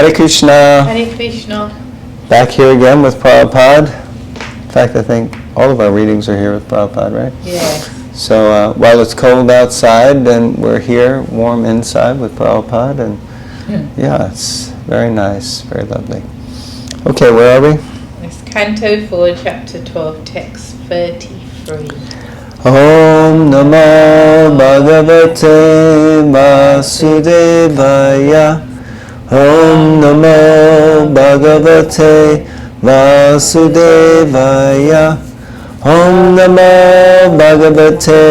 Hare Krishna. Hare Krishna. Back here again with Prabhupada. In fact, I think all of our readings are here with Prabhupada, right? Yes. So while it's cold outside, then we're here warm inside with Prabhupada, and yeah, it's very nice, very lovely. Okay, where are we? It's Canto 4, Chapter 12, Text 33. Om Namo Bhagavate Vasudevaya. Om Namo Bhagavate Vasudevaya. Om Namo Bhagavate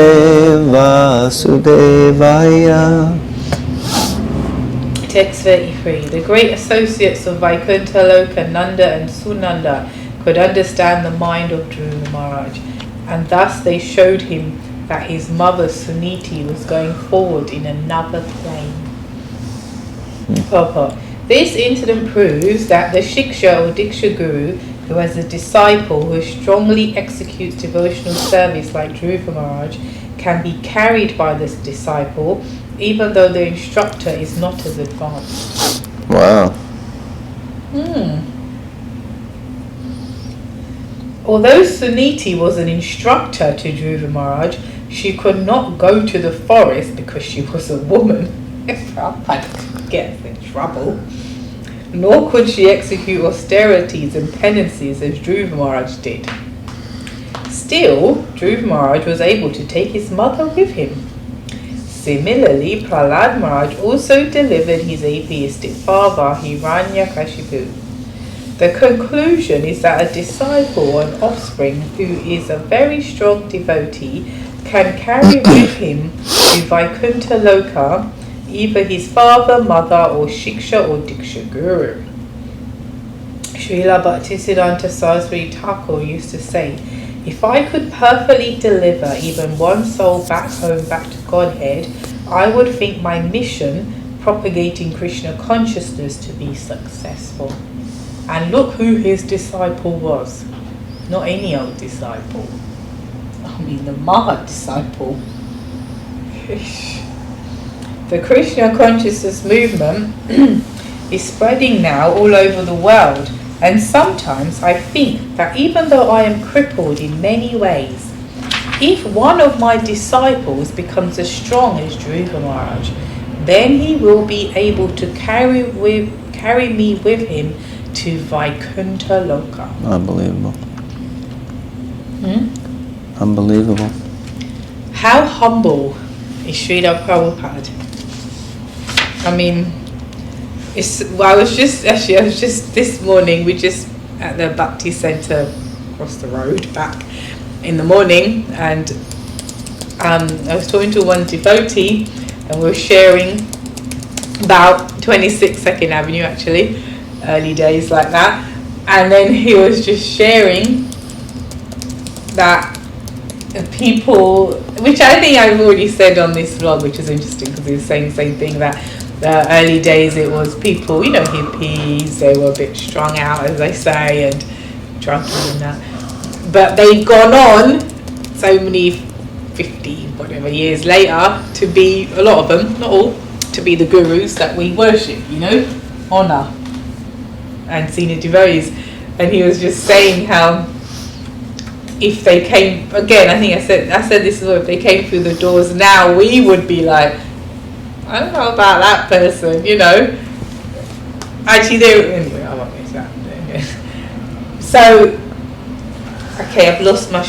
Vasudevaya. Text 33. The great associates of Vaikuntha Loka, Nanda and Sunanda, could understand the mind of Dhruva Maharaj, and thus they showed him that his mother Suniti was going forward in another plane. Purport. This incident proves that the Shiksha or Diksha Guru, who has a disciple who strongly executes devotional service like Dhruva Maharaj, can be carried by this disciple even though the instructor is not as advanced. Wow. Although Suniti was an instructor to Dhruva Maharaj, she could not go to the forest because she was a woman. Prabhupada gets in trouble. Nor could she execute austerities and penances as Dhruva Maharaj did. Still, Dhruva Maharaj was able to take his mother with him. Similarly, Prahlad Maharaj also delivered his atheistic father, Hiranyakashipu. The conclusion is that a disciple or an offspring who is a very strong devotee can carry with him to Vaikuntha Loka either his father, mother, or Shiksha or Diksha Guru. Srila Bhaktivedanta Swami Thakur used to say, if I could perfectly deliver even one soul back home, back to Godhead, I would think my mission, propagating Krishna consciousness, to be successful. And look who his disciple was. Not any old disciple. I mean the Maha disciple. The Krishna consciousness movement is spreading now all over the world. And sometimes I think that even though I am crippled in many ways, if one of my disciples becomes as strong as Dhruva Maharaj, then he will be able to carry me with him to Vaikuntha Loka. Unbelievable. Unbelievable. How humble is Srila Prabhupada? I mean, I was just this morning, we just at the Bhakti Center across the road back in the morning, and I was talking to one devotee, and we were sharing about 26 Second Avenue, actually, early days like that, and then he was just sharing that people, which I think I've already said on this vlog, which is interesting because he was saying the same thing, that the early days it was people, hippies, they were a bit strung out, as they say, and drunky and that. But they've gone on so many 50 whatever years later to be, a lot of them, not all, to be the gurus that we worship, honour and senior devotees. And he was just saying how if they came, again, I think I said this is what, if they came through the doors now, we would be like, I don't know about that person, Actually, anyway, I won't miss that. So, okay, I've lost my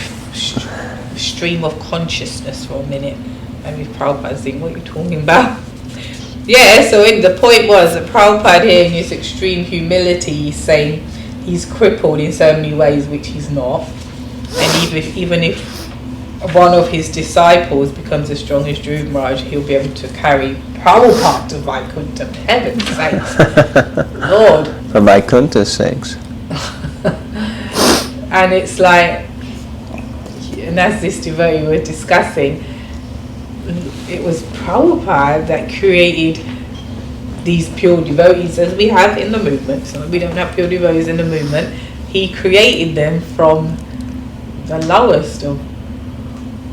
stream of consciousness for a minute. Maybe Prabhupada's saying, what are you talking about? Yeah, so the point was that Prabhupada here in his extreme humility, he's saying he's crippled in so many ways, which he's not. And even if one of his disciples becomes as strong as Dhruva Maharaj, he'll be able to carry Prabhupada to Vaikuntha, for heaven's sakes. Lord. For Vaikuntha's sakes. And it's like, and as this devotee we were discussing, it was Prabhupada that created these pure devotees as we have in the movement. So we don't have pure devotees in the movement. He created them from the lowest of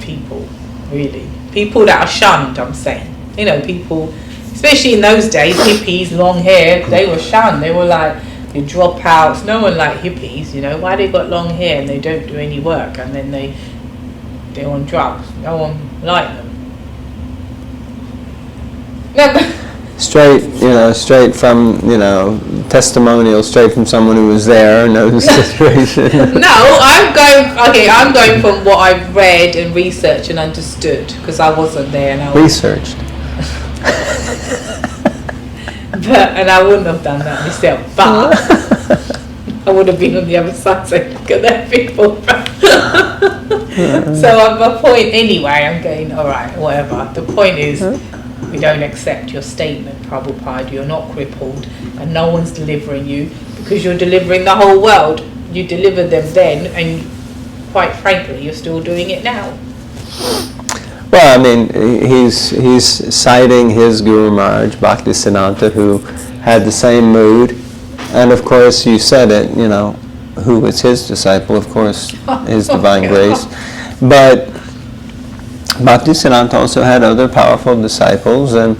people, really. People that are shunned, I'm saying. People, especially in those days, hippies, long hair, they were shunned. They were like the dropouts. No one liked hippies, you know. Why they got long hair and they don't do any work, and then they're on drugs. No one liked them. No, but straight from, testimonial, straight from someone who was there, knows the situation. No, I'm going from what I've read and researched and understood, because I wasn't there. And Researched. And I wouldn't have done that myself, but I would have been on the other side saying, look at that people. So at my point anyway, I'm going, alright, whatever. The point is, we don't accept your statement, Prabhupada. You're not crippled and no one's delivering you, because you're delivering the whole world. You delivered them then, and quite frankly, you're still doing it now. Well, I mean, he's citing his Guru Maharaj, Bhaktisiddhanta, who had the same mood. And of course, you said it, who was his disciple, of course, His Divine Grace. But Bhaktisiddhanta also had other powerful disciples, and,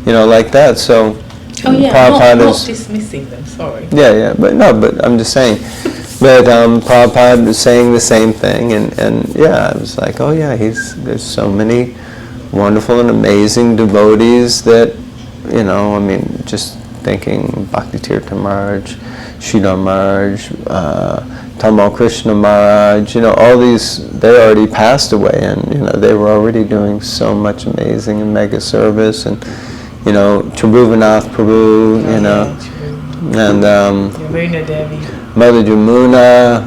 like that. So, Prabhupada not dismissing them, sorry. Yeah, but I'm just saying. But Prabhupada was saying the same thing, and I was like, oh yeah, there's so many wonderful and amazing devotees that, just thinking Bhakti Tirtha Maharaj, Sridhar Maharaj, Tamal Krishna Maharaj, all these, they already passed away, and they were already doing so much amazing and mega service, and Tribhuvanath Prabhu, and Yamuna Devi. Mother Jamuna,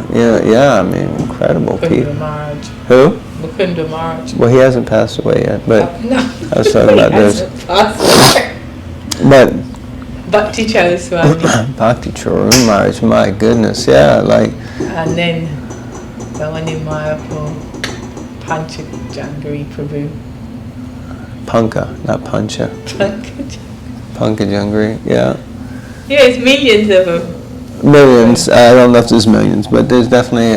incredible people. Maharaj. Who? Mukunda Maharaj. Well, he hasn't passed away yet, but No. I was talking about this. But Bhakti Swami. Bhakti Charu Maharaj, my goodness, like. And then the one in Mayapur, Pancha Jangari Prabhu. Panka, not Pancha. Panka Jangari, yeah. Yeah, it's millions of them. Millions. I don't know if there's millions, but there's definitely,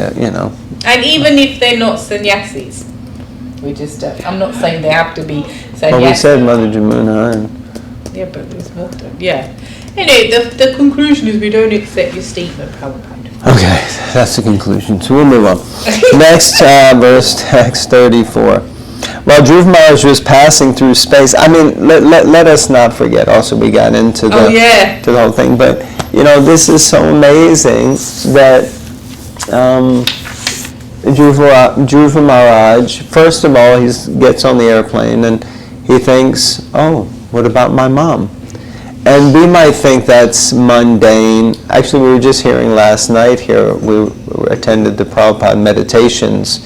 And even if they're not sannyasis, I'm not saying they have to be sannyasis. Well, we said Mother Jamuna, and yeah, but there's more to it. Yeah. Anyway, the conclusion is we don't accept your statement, Prabhupada. Okay, that's the conclusion. So we'll move on. Next verse, text 34. While Dhruva Maharaj was passing through space, let us not forget, also we got into the to the whole thing, but this is so amazing that Dhruva Maharaj, first of all, he gets on the airplane and he thinks, oh, what about my mom? And we might think that's mundane. Actually, we were just hearing last night here, we attended the Prabhupada meditations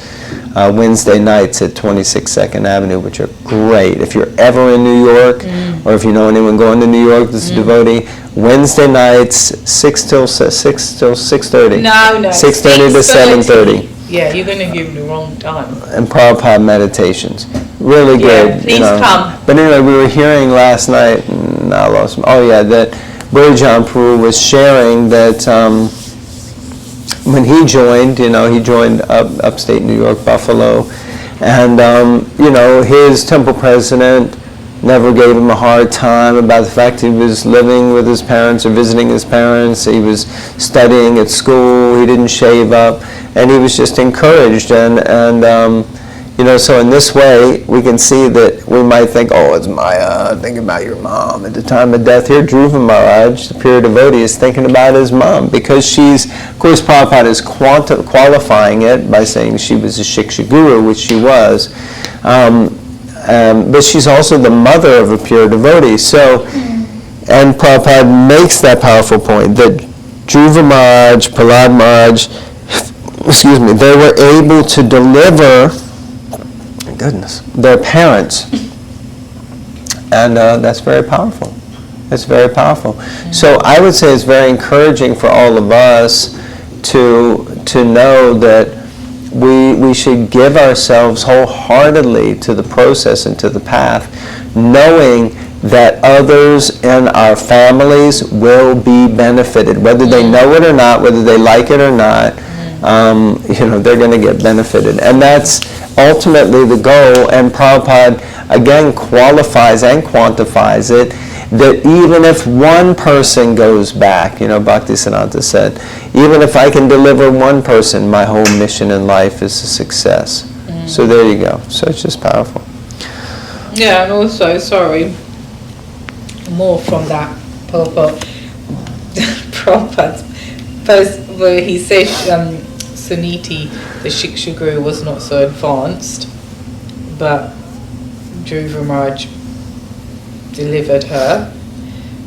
Wednesday nights at 26 2nd Avenue, which are great. If you're ever in New York, or if you know anyone going to New York, this is a devotee, Wednesday nights, 6 till 6:30. No. 6:30 to 7:30. Yeah, you're going to give the wrong time. And Prabhupada meditations. Really good. Yeah, please come. But anyway, we were hearing last night, and I lost him. Oh yeah, that Burjan Prabhu was sharing that when he joined, he joined upstate New York, Buffalo, and his temple president never gave him a hard time about the fact he was living with his parents or visiting his parents. He was studying at school. He didn't shave up, and he was just encouraged. And so in this way, we can see that we might think, oh, it's Maya, think about your mom at the time of death. Here, Dhruva Maharaj, the pure devotee, is thinking about his mom, because she's, of course, Prabhupada is qualifying it by saying she was a Shiksha Guru, which she was, but she's also the mother of a pure devotee. So, and Prabhupada makes that powerful point, that Dhruva Maharaj, Prahlad Maharaj, they were able to deliver their parents, and that's very powerful. It's very powerful. So I would say it's very encouraging for all of us to know that we should give ourselves wholeheartedly to the process and to the path, knowing that others in our families will be benefited, whether they know it or not, whether they like it or not. They're going to get benefited, and that's ultimately the goal. And Prabhupada again qualifies and quantifies it, that even if one person goes back, Bhaktisiddhanta said, even if I can deliver one person, my whole mission in life is a success. So there you go. So it's just powerful. Yeah, and also, sorry, more from that Prabhupada post where he says Suniti, the Shiksha Guru, was not so advanced, but Dhruva Maharaj delivered her.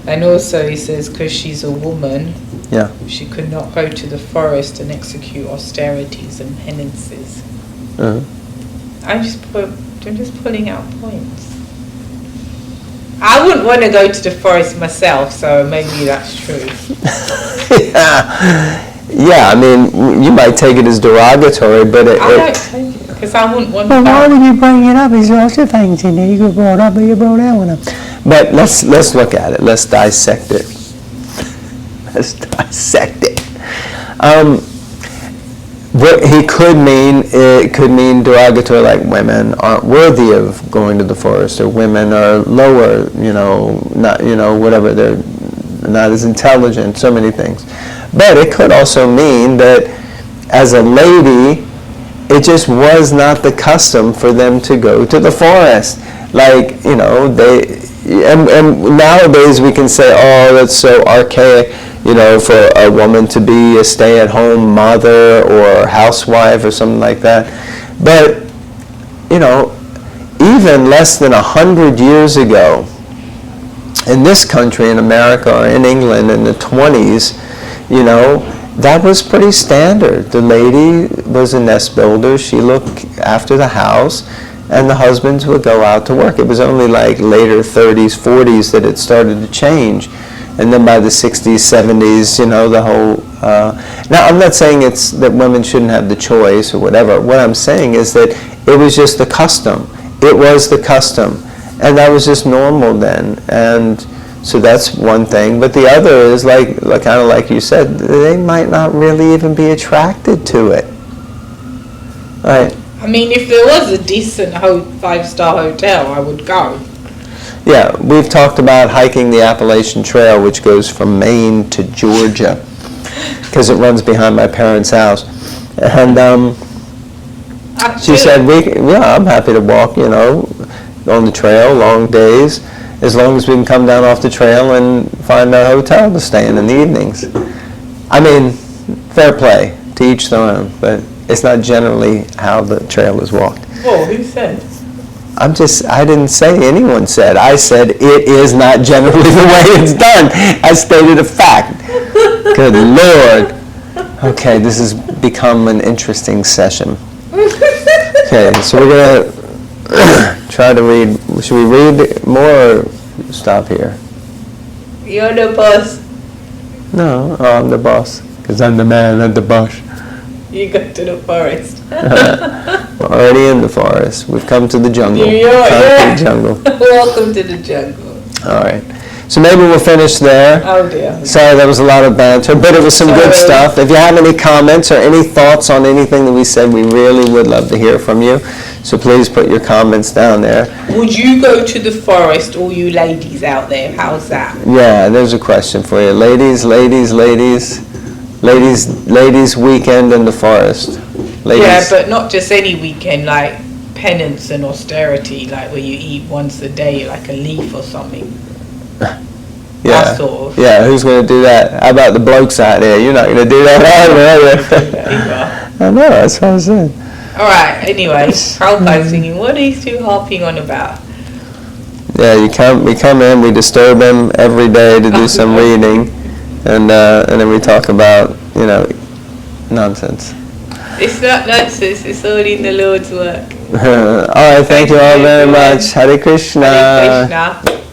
And also he says because she's a woman, she could not go to the forest and execute austerities and penances. I'm just pulling out points. I wouldn't want to go to the forest myself, so maybe that's true. Yeah, I mean, you might take it as derogatory, but I don't take it, because I wouldn't want to. Well, why would you bring it up? There's lots of things in there you could brought up, but you brought that one up. But let's look at it. Let's dissect it. Let's dissect it. What it could mean derogatory, like women aren't worthy of going to the forest, or women are lower, not, whatever, they're not as intelligent, so many things. But it could also mean that as a lady, it just was not the custom for them to go to the forest. Like, and nowadays we can say, oh, that's so archaic, for a woman to be a stay-at-home mother or housewife or something like that. But, even less than 100 years ago, in this country, in America or in England in the 20s, that was pretty standard. The lady was a nest builder. She looked after the house, and the husbands would go out to work. It was only like later 30s, 40s that it started to change. And then by the 60s, 70s, the whole... now, I'm not saying it's that women shouldn't have the choice or whatever. What I'm saying is that it was just the custom. It was the custom. And that was just normal then. And so that's one thing. But the other is, like kind of like you said, they might not really even be attracted to it. Right. I mean, if there was a decent 5-star hotel, I would go. Yeah, we've talked about hiking the Appalachian Trail, which goes from Maine to Georgia, because it runs behind my parents' house. And she said, I'm happy to walk, on the trail, long days, as long as we can come down off the trail and find a hotel to stay in the evenings. I mean, fair play, to each their own, but it's not generally how the trail is walked. Well, who said? I didn't say anyone said. I said it is not generally the way it's done. I stated a fact. Good Lord. Okay, this has become an interesting session. Okay, so we're going to try to read. Should we read more or stop here? You're the boss. No, I'm the boss. Because I'm the man at the boss. You go to the forest. We're already in the forest. We've come to the jungle. Yeah. Jungle. Welcome to the jungle. All right. So maybe we'll finish there. Oh dear. Sorry, that was a lot of banter, but it was some good stuff. If you have any comments or any thoughts on anything that we said, we really would love to hear from you. So please put your comments down there. Would you go to the forest, all you ladies out there? How's that? Yeah, there's a question for you. Ladies weekend in the forest. Ladies. Yeah, but not just any weekend, like penance and austerity, like where you eat once a day, like a leaf or something. Yeah. Sort of. Yeah, who's going to do that? How about the blokes out there? You're not going to do that either. I know, that's what I said. Alright, anyway, Prabhupada's thinking, what are these two harping on about? Yeah, we come in, we disturb him every day to do some reading, and then we talk about, nonsense. It's not nonsense, it's all in the Lord's work. All right, thank you all very much. Hare Krishna. Hare Krishna.